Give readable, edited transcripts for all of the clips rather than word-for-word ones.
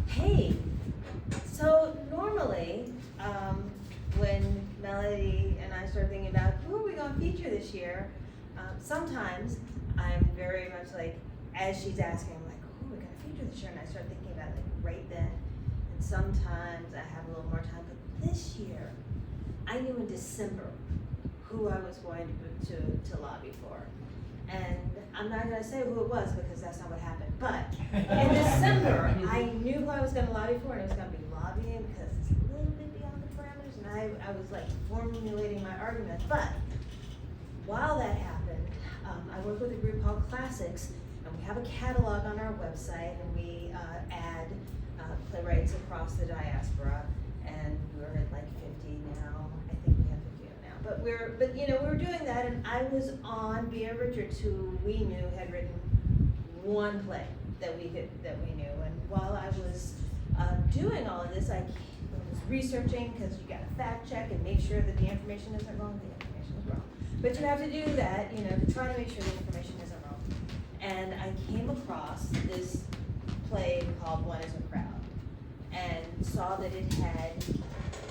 Hey, so normally, when Melody and I start thinking about who are we going to feature this year, sometimes I'm very much like, as she's asking, I'm like, who are we going to feature this year? And I start thinking about it like right then. And sometimes I have a little more time, but this year, I knew in December who I was going to lobby for. And I'm not going to say who it was because that's not what happened. But in December, I knew who I was going to lobby for, and it was going to be lobbying because it's a little bit beyond the parameters. And I was like formulating my argument. But while that happened, I work with a group called Classics, and we have a catalog on our website, and we add playwrights across the diaspora. And we're at like 50 now. I think we have 50 now. But we were doing that, and I was on Beah Richards, who we knew had written one play that we knew. And while I was doing all of this, I was researching, because you got to fact check and make sure that the information isn't wrong. The information is wrong, but you have to do that, to try to make sure the information isn't wrong. And I came across this play called One Is a Crowd, and saw that it had,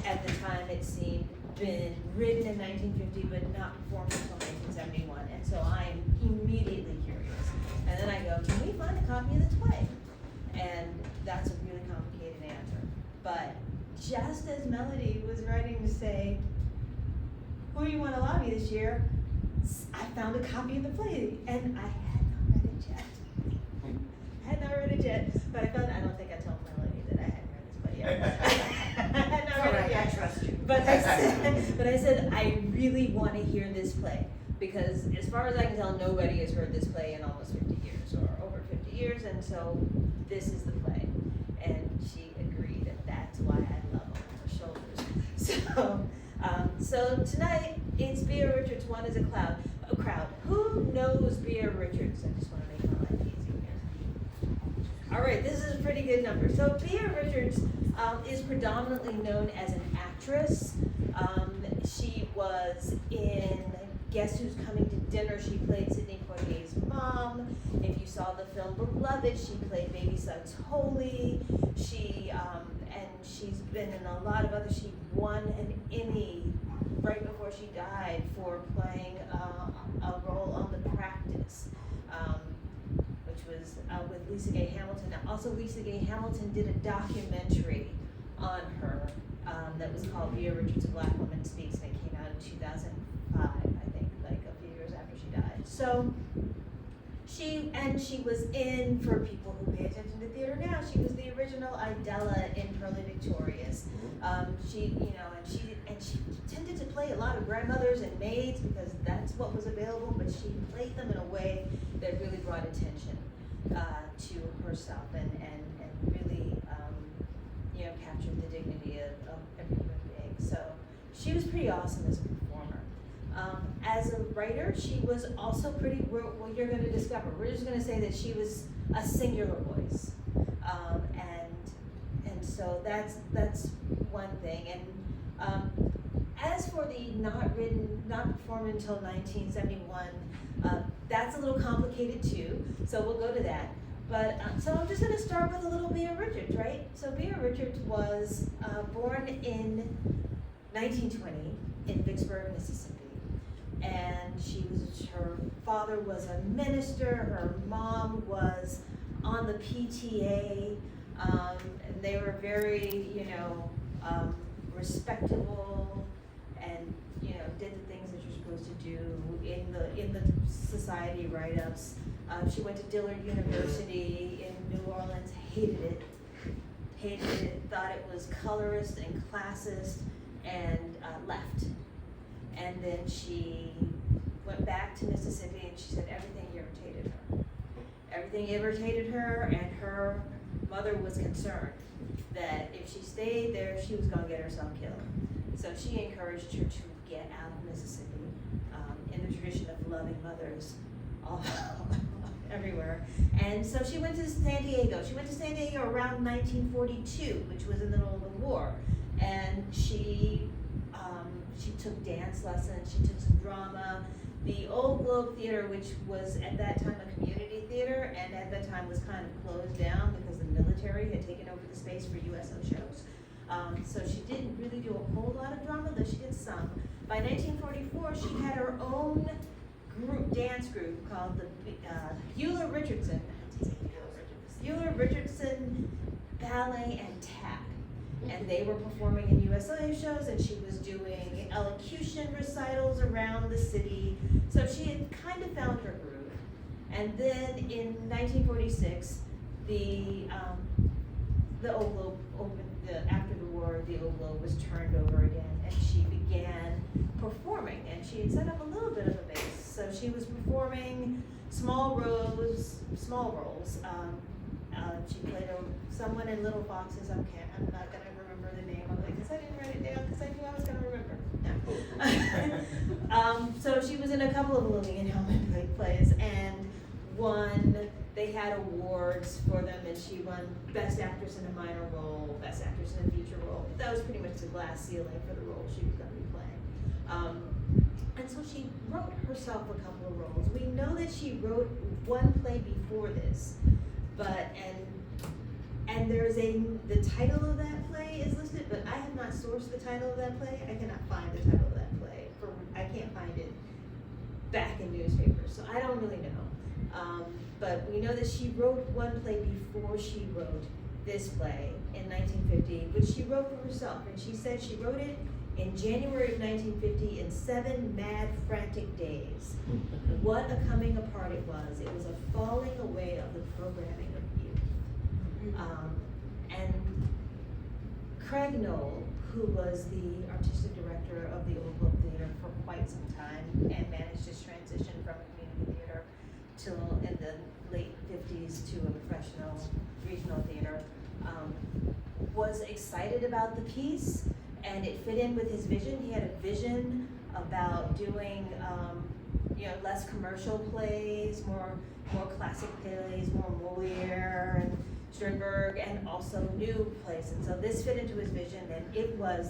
at the time it seemed, been written in 1950 but not performed until 1971. And so I'm immediately curious. And then I go, can we find a copy of the play? And that's a really complicated answer. But just as Melody was writing to say, who do you want to lobby this year? I found a copy of the play, and I had not read it yet. But I don't think I told Melody that I hadn't read this play yet. I had not read it yet. I trust you. But I said, I really want to hear this play, because as far as I can tell, nobody has heard this play in almost 50 years, or over 50 years, and so this is the play. And she agreed, and that's why I love her shoulders. So tonight, it's Beah Richards, One Is a Crowd. Who knows Beah Richards? I just want to make my life easy here. All right, this is a pretty good number. So Beah Richards is predominantly known as an actress. She was in Guess Who's Coming to Dinner. She played Sidney Poitier's mom. If you saw the film Beloved, she played Baby Suggs Holy. And she's been in a lot of other. She won an Emmy right before she died for playing a role on The Practice, which was with Lisa Gay Hamilton. Now, also, Lisa Gay Hamilton did a documentary on her that was called Beah Richards, A Black Woman Speaks, and it came out in 2005, I think, like a few years after she died. So she was in, for people who pay attention to theater now, she was the original Idella in Pearly Victorious. She tended to play a lot of grandmothers and maids because that's what was available, but she played them in a way that really brought attention to herself and really captured the dignity of every human being. So she was pretty awesome as a performer. As a writer, she was also pretty, well, you're going to discover. We're just going to say that she was a singular voice. And so that's one thing. And as for the not performed until 1971, that's a little complicated too, so we'll go to that. But so I'm just going to start with a little Beah Richards, right? So Beah Richards was born in 1920 in Vicksburg, Mississippi. And her father was a minister, her mom was on the PTA, and they were very, respectable, and did the things that you're supposed to do in the society write-ups. She went to Dillard University in New Orleans, hated it, thought it was colorist and classist, and left. And then she went back to Mississippi, and she said everything irritated her. Everything irritated her, and her mother was concerned that if she stayed there, she was going to get herself killed. So she encouraged her to get out of Mississippi, in the tradition of loving mothers all everywhere. And so she went to San Diego. She went to San Diego around 1942, which was in the middle of the war. And she She took dance lessons, she took some drama. The Old Globe Theater, which was at that time a community theater, and at that time was kind of closed down because the military had taken over the space for USO shows. So she didn't really do a whole lot of drama, though she did some. By 1944, she had her own dance group called the Beah Richardson Ballet and Tap. And they were performing in USO shows, and she was doing elocution recitals around the city. So she had kind of found her groove. And then in 1946, the Old Globe opened. After the war, the Old Globe was turned over again, and she began performing. And she had set up a little bit of a base. So she was performing small roles. She played someone in Little Foxes. I'm not gonna remember the name of it because I didn't write it down because I knew I was gonna remember. No. So she was in a couple of Lillian Hellman plays, and they had awards for them, and she won Best Actress in a Minor Role, Best Actress in a Feature Role. That was pretty much the glass ceiling for the role she was going to be playing. And so she wrote herself a couple of roles. We know that she wrote one play before this, and there's the title of that play is listed, but I have not sourced the title of that play. I cannot find the title of that play. I can't find it back in newspapers, so I don't really know. But we know that she wrote one play before she wrote this play in 1950, which she wrote for herself. And she said she wrote it in January of 1950 in 7 mad, frantic days. What a coming apart it was. It was a falling away of the programming of youth. And Craig Knoll, who was the artistic director of the Old Globe Theater for quite some time and managed his transition from a community theater till in the late 50s to a professional regional theater, was excited about the piece, and it fit in with his vision. He had a vision about doing less commercial plays, more classic plays, more Moliere and Strindberg, and also new plays. And so this fit into his vision, and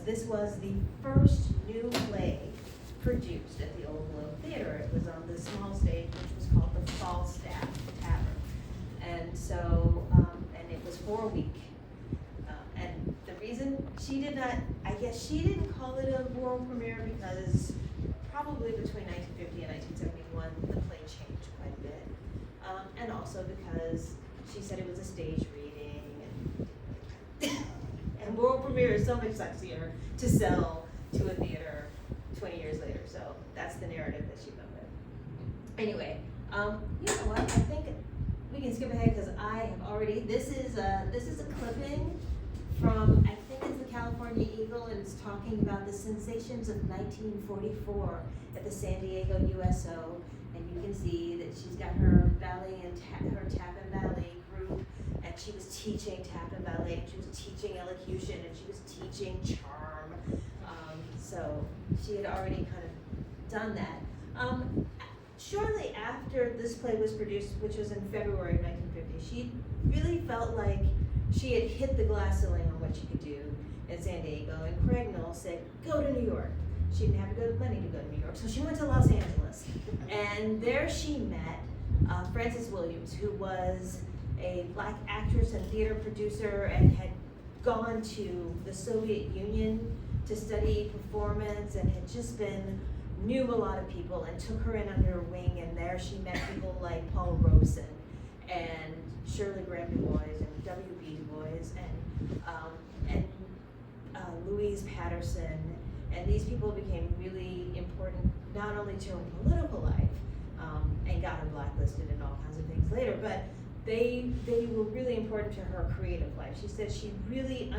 this was the first new play produced at the Old Globe Theater. It was on the small stage, which was called the Falstaff Tavern. And so, and it was for a week. And the reason she didn't call it a world premiere because probably between 1950 and 1971, the play changed quite a bit. And also because she said it was a stage reading, and world premiere is so much sexier to sell to a theater 20 years later. So that's the narrative that she went with. Anyway, you know what? I think we can skip ahead because I have already. This is a clipping from, I think it's the California Eagle, and it's talking about the sensations of 1944 at the San Diego USO. And you can see that she's got her ballet and her tap and ballet group, and she was teaching tap and ballet, and she was teaching elocution, and she was teaching charm. So she had already kind of done that. Shortly after this play was produced, which was in February of 1950, she really felt like she had hit the glass ceiling on what she could do in San Diego, and Craig Knoll said, go to New York. She didn't have money to go to New York, so she went to Los Angeles. And there she met Frances Williams, who was a Black actress and theater producer and had gone to the Soviet Union to study performance and had just knew a lot of people and took her in under her wing, and there she met people like Paul Robeson and Shirley Graham Du Bois and W.B. Du Bois and Louise Patterson, and these people became really important not only to her political life and got her blacklisted and all kinds of things later, but they were really important to her creative life. She said she really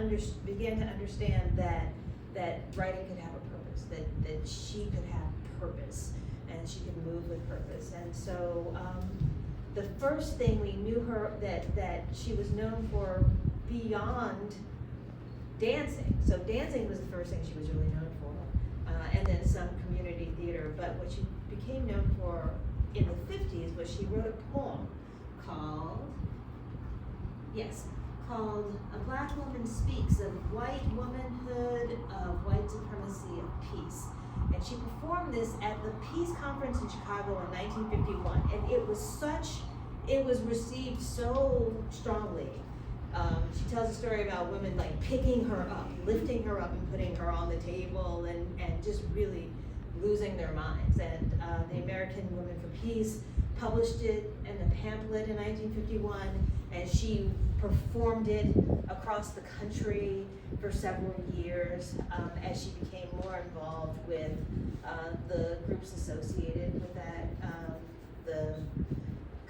began to understand that writing could have a purpose, that she could have purpose, and she could move with purpose. And so the first thing we knew her that she was known for beyond dancing. So dancing was the first thing she was really known for, and then some community theater. But what she became known for in the 50s was she wrote a poem called A Black Woman Speaks, of white womanhood, of white supremacy, of peace. And she performed this at the Peace Conference in Chicago in 1951, and it was received so strongly. She tells a story about women like picking her up, lifting her up and putting her on the table, and just really losing their minds. And the American Women for Peace published it in a pamphlet in 1951, and she performed it across the country for several years as she became more involved with the groups associated with that, the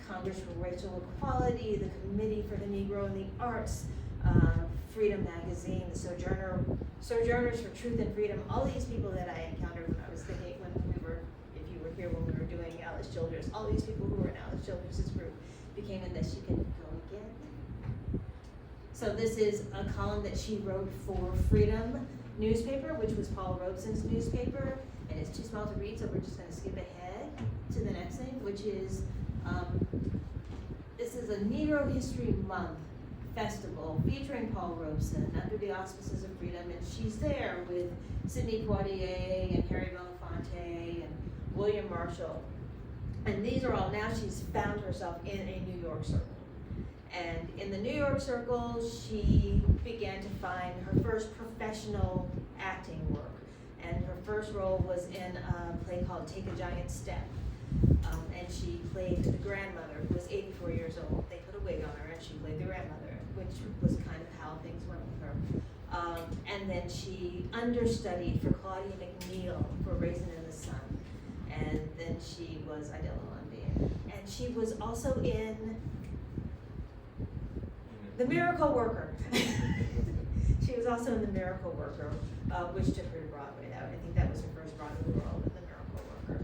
Congress for Racial Equality, the Committee for the Negro in the Arts, Freedom Magazine, the Sojourners for Truth and Freedom, all these people that I encountered when I was thinking, if you were here when we were doing Alice Childress, all these people who were in Alice Childress's group became in this. You can go again. So this is a column that she wrote for Freedom newspaper, which was Paul Robeson's newspaper, and it's too small to read, so we're just gonna skip ahead to the next thing, which is, this is a Negro History Month festival featuring Paul Robeson under the auspices of Freedom, and she's there with Sidney Poitier and Harry Belafonte and William Marshall. And these are all, now she's found herself in a New York circle. And in the New York circle, she began to find her first professional acting work. And her first role was in a play called Take a Giant Step. And she played the grandmother, who was 84 years old. They put a wig on her and she played the grandmother, which was kind of how things went with her. And then she understudied for Claudia McNeil for Raisin in the Sun. And then she was Idella Lundin. And she was also in The Miracle Worker. She was also in The Miracle Worker, which took her to Broadway. I think that was her first Broadway role in The Miracle Worker.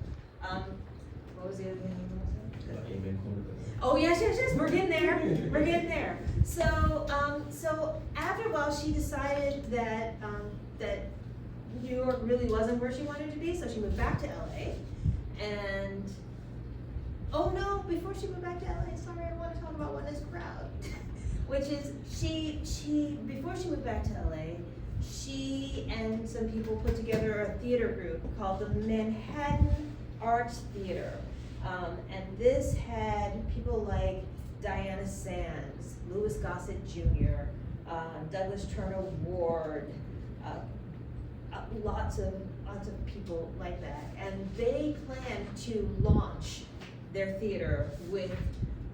What was the other thing you want to say? Oh yes, we're getting there. So after a while, she decided that that New York really wasn't where she wanted to be, so she went back to LA. And oh no, before she went back to LA, sorry, I want to talk about One Is Crowd. Which is, she before she went back to LA, she and some people put together a theater group called the Manhattan Arts Theater. And this had people like Diana Sands, Louis Gossett Jr., Douglas Turner Ward, lots of people like that. And they planned to launch their theater with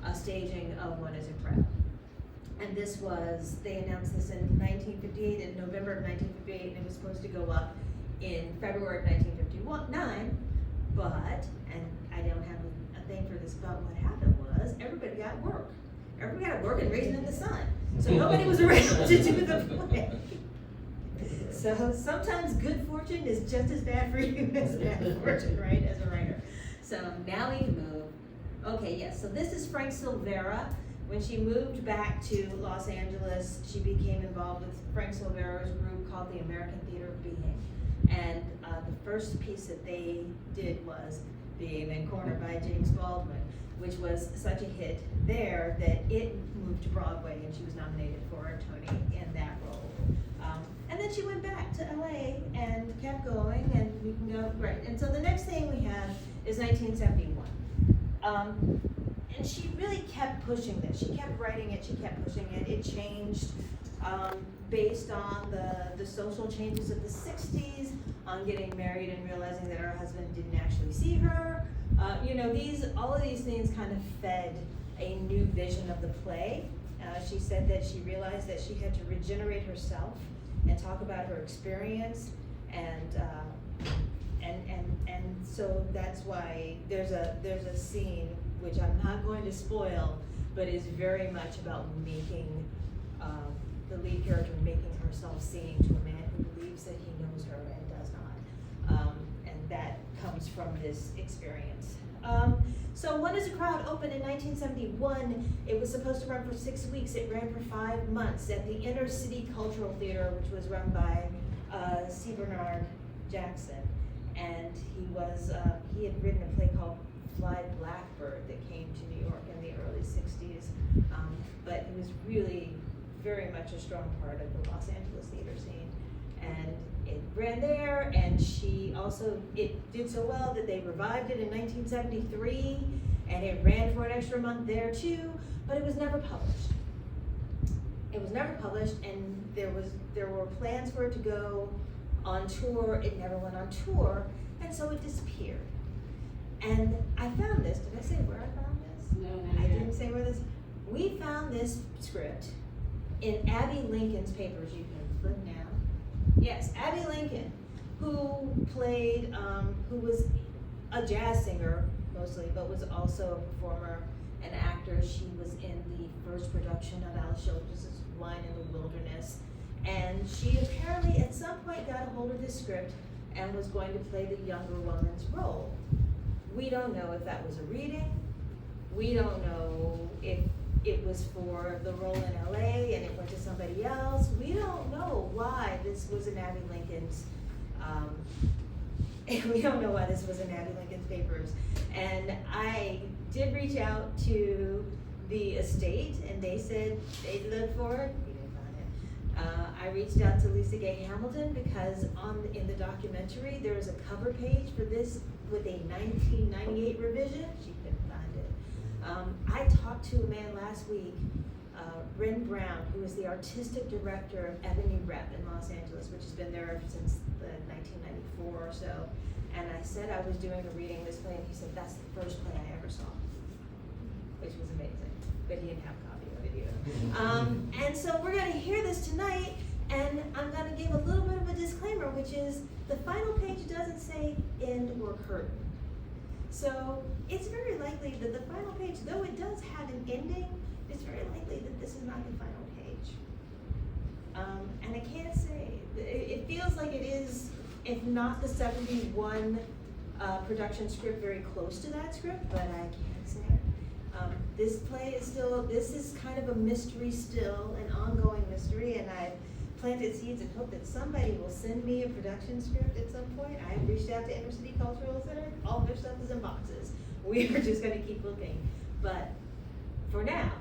a staging of One Is a Crowd. And they announced this in 1958, in November of 1958, and it was supposed to go up in February of 1959, but, and I don't have a thing for this, but what happened was, everybody got work. Everybody got work and Raisin in the Sun. So nobody was around to do the play. So sometimes good fortune is just as bad for you as bad fortune, right, as a writer. So now we can move. Okay, yes, so this is Frank Silvera. When she moved back to Los Angeles, she became involved with Frank Silvera's group called the American Theater of Being. And the first piece that they did was The Amen Corner by James Baldwin, which was such a hit there that it moved to Broadway, and she was nominated for a Tony in that role. And then she went back to LA and kept going, and we can go, right. And so the next thing we have is 1971. And she really kept pushing this. She kept writing it, she kept pushing it. It changed based on the social changes of the 60s, on getting married and realizing that her husband didn't actually see her. All of these things kind of fed a new vision of the play. She said that she realized that she had to regenerate herself and talk about her experience, and so that's why there's a scene which I'm not going to spoil, but is very much about making the lead character making herself seeing to a man who believes that he knows her and does not, and that comes from this experience. So One Is a Crowd opened in 1971. It was supposed to run for 6 weeks. It ran for 5 months at the Inner City Cultural Theater, which was run by C. Bernard Jackson. And he had written a play called Fly Blackbird that came to New York in the early 60s. But he was really very much a strong part of the Los Angeles theater scene. And it ran there, and she also, it did so well that they revived it in 1973, and it ran for an extra month there too, but it was never published. It was never published, and there were plans for it to go on tour. It never went on tour, and so it disappeared. And I found this. Did I say where I found this? No. I didn't say where this. We found this script in Abby Lincoln's papers. You can flip now. Yes, Abby Lincoln, who played, who was a jazz singer mostly, but was also a performer, an actor. She was in the first production of Alice Childress's Wine in the Wilderness. And she apparently at some point got a hold of this script and was going to play the younger woman's role. We don't know if that was a reading. We don't know if it was for the role in LA and it went to somebody else. We don't know why this was in Abby Lincoln's, we don't know why this was in Abby Lincoln's papers. And I did reach out to the estate, and they said they'd look for it. We didn't find it. I reached out to Lisa Gay Hamilton because in the documentary there is a cover page for this with a 1998 revision. She couldn't find it. I talked to a man last week, Ren Brown, who is the artistic director of Ebony Rep in Los Angeles, which has been there since the 1994 or so. And I said I was doing a reading of this play, and he said that's the first play I ever saw, which was amazing. But he didn't have a copy of it either. And so we're going to hear this tonight, and I'm going to give a little bit of a disclaimer, which is the final page doesn't say end or curtain. So it's very likely that the final page, though it does have an ending, it's very likely that this is not the final page. And I can't say, it feels like it is, if not the 71 production script, very close to that script, but I can't say. This play is still, this is kind of a mystery still, an ongoing mystery, and I've planted seeds and hope that somebody will send me a production script at some point. I've reached out to Intercity Cultural Center, all their stuff is in boxes. We are just gonna keep looking. But for now,